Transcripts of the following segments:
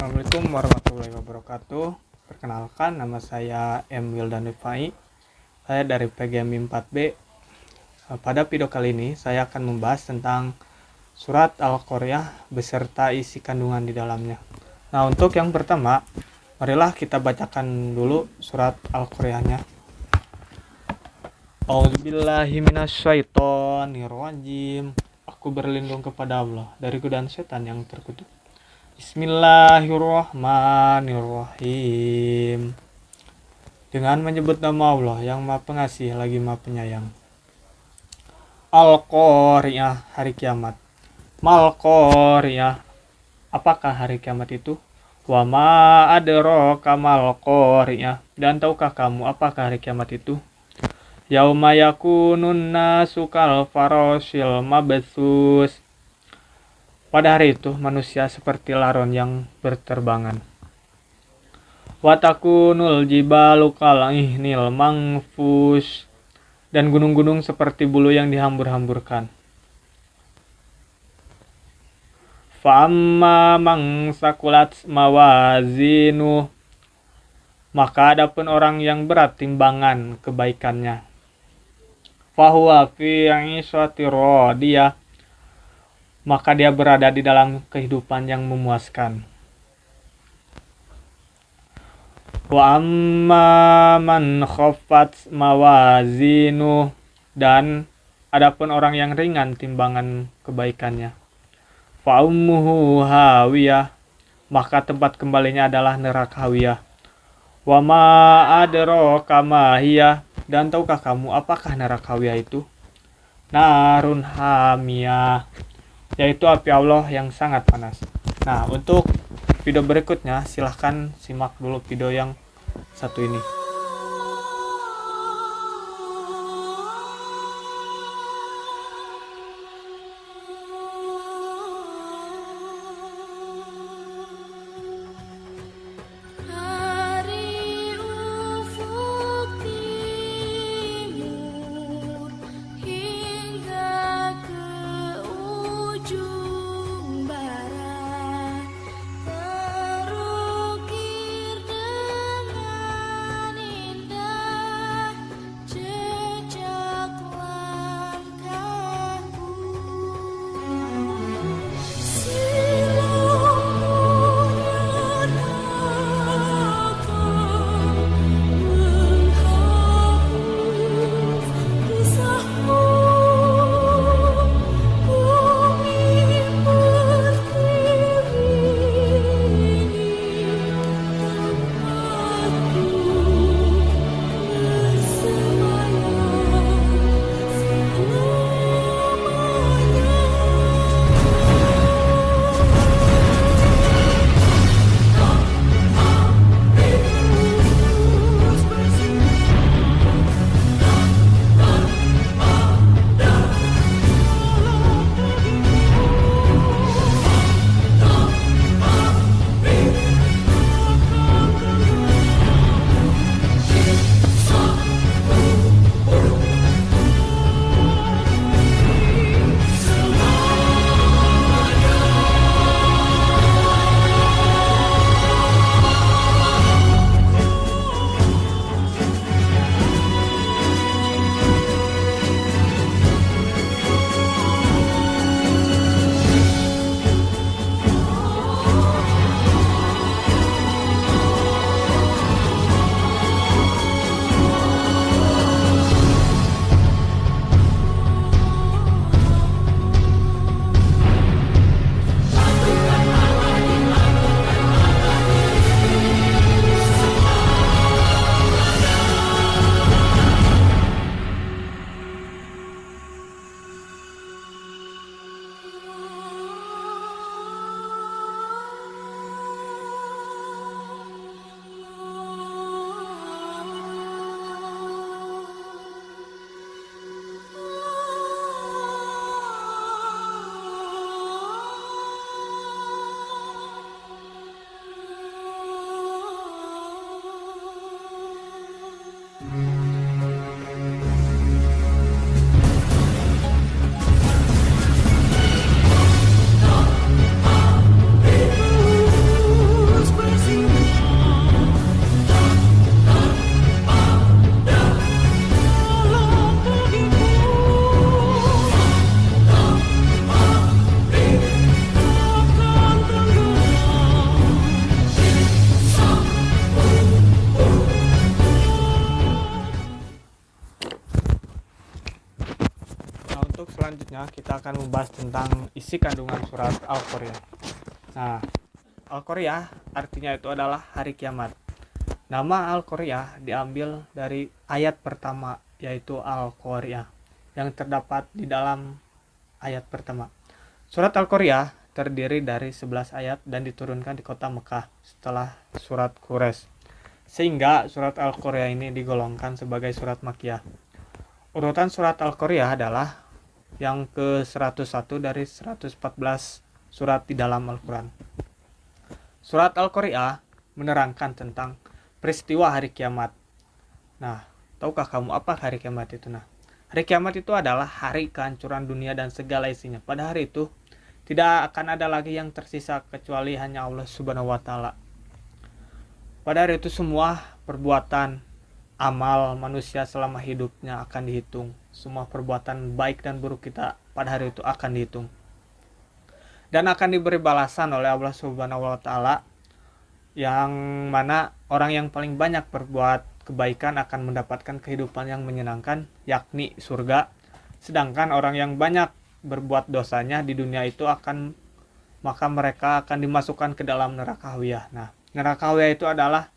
Assalamualaikum warahmatullahi wabarakatuh. Perkenalkan, nama saya M. Wildan Rifai. Saya dari PGMI 4B. Pada video kali ini saya akan membahas tentang surat Al-Qaryah beserta isi kandungan di dalamnya. Nah, untuk yang pertama, marilah kita bacakan dulu surat Al-Qaryahnya. A'udzubillahi minasyaitonirrajim. Aku berlindung kepada Allah dari godaan setan yang terkutuk. Bismillahirrahmanirrahim. Dengan menyebut nama Allah yang Maha Pengasih lagi Maha Penyayang. Al-Qaryah, hari kiamat. Mal-Qaryah, apakah hari kiamat itu? Wa ma adraka mal-Qaryah, dan tahukah kamu apakah hari kiamat itu? Yauma yakunun nasu kal farasyil mabthus. Pada hari itu manusia seperti laron yang berterbangan. Watakunul jibalu kal-ihnil mangfus, dan gunung-gunung seperti bulu yang dihambur-hamburkan. Fa'amma man sakulat mawazinu, maka adapun orang yang berat timbangan kebaikannya. Fahuwa fi 'ishatir radiyah, maka dia berada di dalam kehidupan yang memuaskan. Wa amma man khaffat mawazinu, dan adapun orang yang ringan timbangan kebaikannya. Fa ummuhu hawiyah, maka tempat kembalinya adalah neraka hawiyah. Wa ma adraka ma hiya, dan tahukah kamu apakah neraka hawiyah itu? Narun hamiyah, yaitu api Allah yang sangat panas. Nah, untuk video berikutnya silahkan simak dulu video yang satu ini. selanjutnya kita akan membahas tentang isi kandungan surat Al-Qari'ah. Nah, Al-Qari'ah artinya itu adalah hari kiamat. Nama Al-Qari'ah diambil dari ayat pertama, yaitu Al-Qari'ah, yang terdapat di dalam ayat pertama. Surat Al-Qari'ah terdiri dari 11 ayat dan diturunkan di kota Mekah setelah surat Quraisy. Sehingga surat Al-Qari'ah ini digolongkan sebagai surat Makkiyah. Urutan surat Al-Qari'ah adalah yang ke-101 dari 114 surat di dalam Al-Quran. Surat Al-Qari'ah menerangkan tentang peristiwa hari kiamat. Nah, tahukah kamu apa hari kiamat itu? Nah, hari kiamat itu adalah hari kehancuran dunia dan segala isinya. Pada hari itu tidak akan ada lagi yang tersisa kecuali hanya Allah Subhanahu wa taala. Pada hari itu semua perbuatan amal manusia selama hidupnya akan dihitung. Semua perbuatan baik dan buruk kita pada hari itu akan dihitung. Dan akan diberi balasan oleh Allah Subhanahu wa taala, yang mana orang yang paling banyak berbuat kebaikan akan mendapatkan kehidupan yang menyenangkan, yakni surga. Sedangkan orang yang banyak berbuat dosanya di dunia itu maka mereka akan dimasukkan ke dalam neraka hawiyah. Nah, neraka hawiyah itu adalah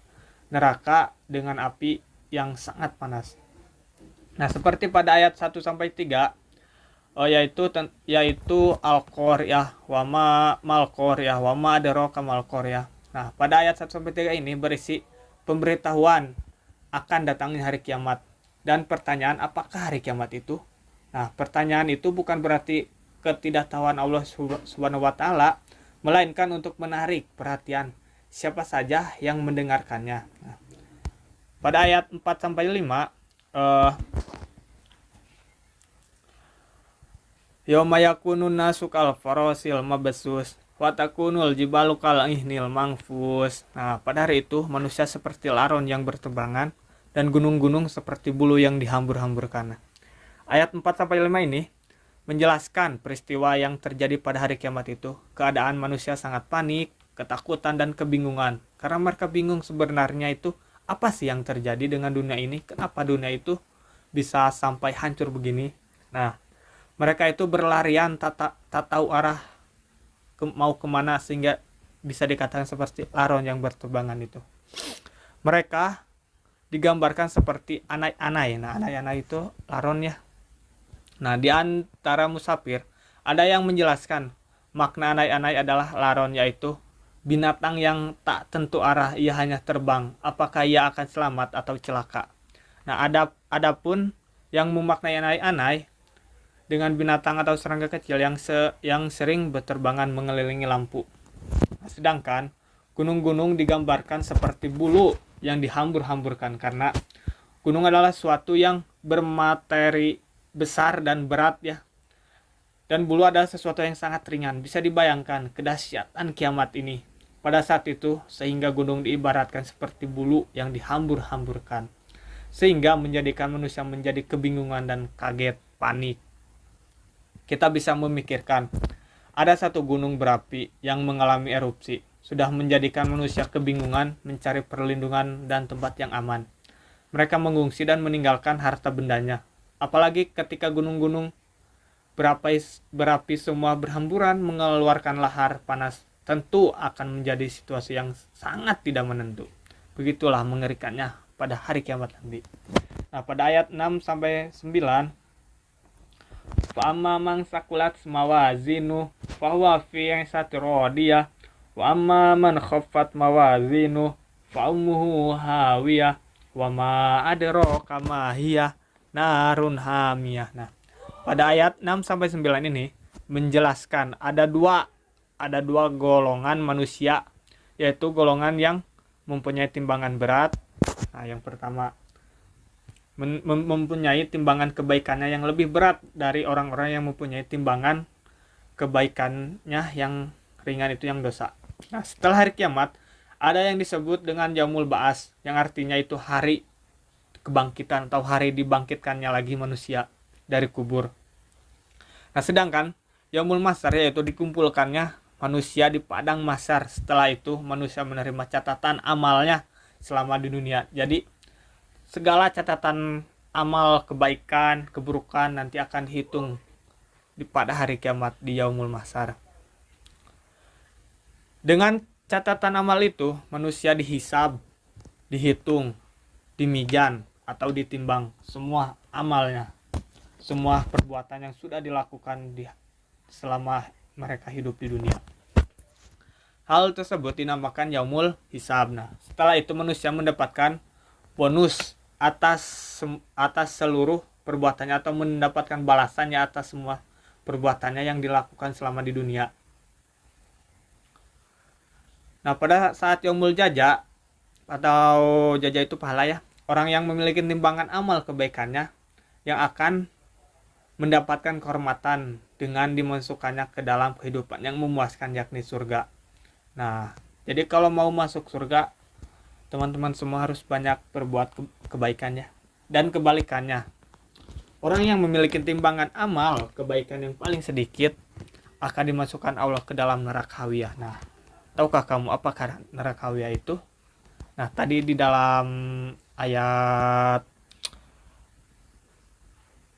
neraka dengan api yang sangat panas. Nah, seperti pada ayat 1 sampai 3 yaitu Al-Qari'ah wa ma mal Qari'ah wa ma adraka mal Qari'ah. Nah, pada ayat 1 sampai 3 ini berisi pemberitahuan akan datangnya hari kiamat dan pertanyaan apakah hari kiamat itu. Nah, pertanyaan itu bukan berarti ketidaktahuan Allah Subhanahu wa taala, melainkan untuk menarik perhatian siapa saja yang mendengarkannya. Nah, pada ayat 4 sampai 5 yauma yakunun nasu kal farasil mabsus wa takunul jibalu kal ihnil mangfus. Nah, pada hari itu manusia seperti laron yang berterbangan dan gunung-gunung seperti bulu yang dihambur-hamburkan. Ayat 4 sampai 5 ini menjelaskan peristiwa yang terjadi pada hari kiamat itu. Keadaan manusia sangat panik, ketakutan dan kebingungan karena mereka bingung sebenarnya itu apa sih yang terjadi dengan dunia ini? Kenapa dunia itu bisa sampai hancur begini? Nah, mereka itu berlarian tak tahu arah mau kemana, sehingga bisa dikatakan seperti laron yang berterbangan itu. Mereka digambarkan seperti anai-anai. Nah, anai-anai itu laron ya. Nah, di antara musafir ada yang menjelaskan makna anai-anai adalah laron, yaitu binatang yang tak tentu arah, ia hanya terbang, apakah ia akan selamat atau celaka. Nah, adapun yang memaknai anai-anai dengan binatang atau serangga kecil yang sering berterbangan mengelilingi lampu. Sedangkan gunung-gunung digambarkan seperti bulu yang dihambur-hamburkan, karena gunung adalah suatu yang bermateri besar dan berat ya. Dan bulu adalah sesuatu yang sangat ringan. Bisa dibayangkan kedahsyatan kiamat ini pada saat itu, sehingga gunung diibaratkan seperti bulu yang dihambur-hamburkan, sehingga menjadikan manusia menjadi kebingungan dan kaget, panik. Kita bisa memikirkan, ada satu gunung berapi yang mengalami erupsi, sudah menjadikan manusia kebingungan mencari perlindungan dan tempat yang aman. Mereka mengungsi dan meninggalkan harta bendanya. Apalagi ketika gunung-gunung berapi semua berhamburan mengeluarkan lahar panas, tentu akan menjadi situasi yang sangat tidak menentu. Begitulah mengerikannya pada hari kiamat nanti. Nah, pada ayat 6 sampai 9, fa amma man sakulat mawazinu fa huwa fi 'ishatin radiyah wa amma man khaffat mawazinu fa ummuhu hawiyah wa ma adraka ma hiya narun hamiyah. Nah, pada ayat 6 sampai 9 ini menjelaskan ada dua golongan manusia, yaitu golongan yang mempunyai timbangan berat. Nah, yang pertama mempunyai timbangan kebaikannya yang lebih berat dari orang-orang yang mempunyai timbangan kebaikannya yang ringan, itu yang dosa. Nah, setelah hari kiamat ada yang disebut dengan Yaumul Ba'ats, yang artinya itu hari kebangkitan atau hari dibangkitkannya lagi manusia dari kubur. Nah, sedangkan Yaumul Mahsyar yaitu dikumpulkannya manusia di padang mahsyar. Setelah itu manusia menerima catatan amalnya selama di dunia. Jadi segala catatan amal kebaikan, keburukan nanti akan dihitung pada hari kiamat di yaumul mahsyar. Dengan catatan amal itu, manusia dihisab, dihitung, dimizan atau ditimbang semua amalnya, semua perbuatan yang sudah dilakukan selama mereka hidup di dunia. Hal tersebut dinamakan yaumul hisab. Nah, setelah itu manusia mendapatkan bonus atas seluruh perbuatannya atau mendapatkan balasannya atas semua perbuatannya yang dilakukan selama di dunia. Nah, pada saat yaumul jaza atau jaza itu pahala ya, orang yang memiliki timbangan amal kebaikannya yang akan mendapatkan kehormatan dengan dimasukkannya ke dalam kehidupan yang memuaskan, yakni surga. Nah, jadi kalau mau masuk surga, teman-teman semua harus banyak berbuat kebaikannya. Dan kebalikannya, orang yang memiliki timbangan amal kebaikan yang paling sedikit akan dimasukkan Allah ke dalam neraka hawiyah. Nah, tahukah kamu apakah neraka hawiyah itu? Nah, tadi di dalam ayat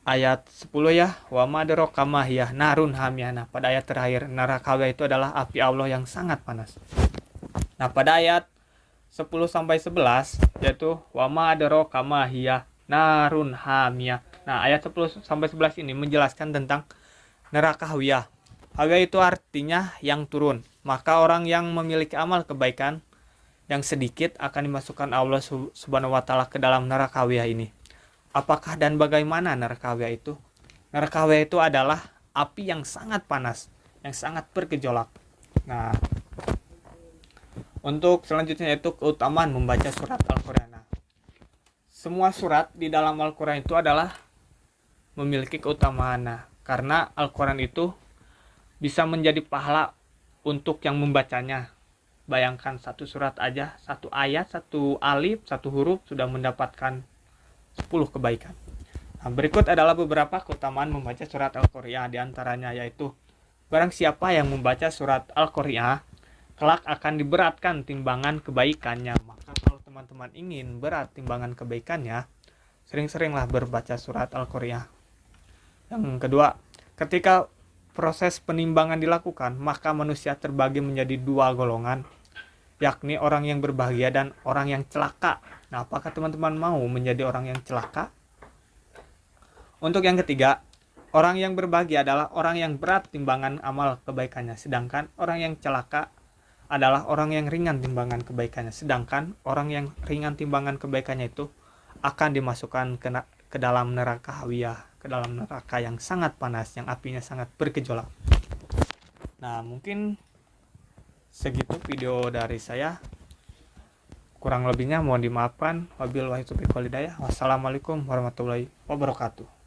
10 ya, wa madraka ma hiya narun hamiyah. Nah, pada ayat terakhir, neraka hawiyah itu adalah api Allah yang sangat panas. Nah, pada ayat 10 sampai 11 yaitu wa madraka ma hiya narun hamiyah. Nah, ayat 10 sampai 11 ini menjelaskan tentang neraka hawiyah. Hawiyah itu artinya yang turun. Maka orang yang memiliki amal kebaikan yang sedikit akan dimasukkan Allah Subhanahu wa taala ke dalam neraka hawiyah ini. Apakah dan bagaimana neraka hawiyah itu? Neraka hawiyah itu adalah api yang sangat panas, yang sangat bergejolak. Nah, untuk selanjutnya yaitu keutamaan membaca surat Al-Qur'an. Nah, semua surat di dalam Al-Qur'an itu adalah memiliki keutamaan. Nah, karena Al-Qur'an itu bisa menjadi pahala untuk yang membacanya. Bayangkan satu surat aja, satu ayat, satu alif, satu huruf sudah mendapatkan 10 kebaikan. Nah, berikut adalah beberapa keutamaan membaca surat Al-Qari'ah, di antaranya yaitu barang siapa yang membaca surat Al-Qari'ah kelak akan diberatkan timbangan kebaikannya. Maka kalau teman-teman ingin berat timbangan kebaikannya, sering-seringlah berbaca surat Al-Qari'ah. Yang kedua, ketika proses penimbangan dilakukan, maka manusia terbagi menjadi dua golongan, yakni orang yang berbahagia dan orang yang celaka. Nah, apakah teman-teman mau menjadi orang yang celaka? Untuk yang ketiga, orang yang berbahagia adalah orang yang berat timbangan amal kebaikannya, sedangkan orang yang celaka adalah orang yang ringan timbangan kebaikannya. Sedangkan orang yang ringan timbangan kebaikannya itu akan dimasukkan ke dalam neraka hawiyah, ke dalam neraka yang sangat panas, yang apinya sangat bergejolak. Nah, mungkin segitu video dari saya. Kurang lebihnya mohon dimaafkan. Wabillahi taufiq wal hidayah. Wassalamualaikum warahmatullahi wabarakatuh.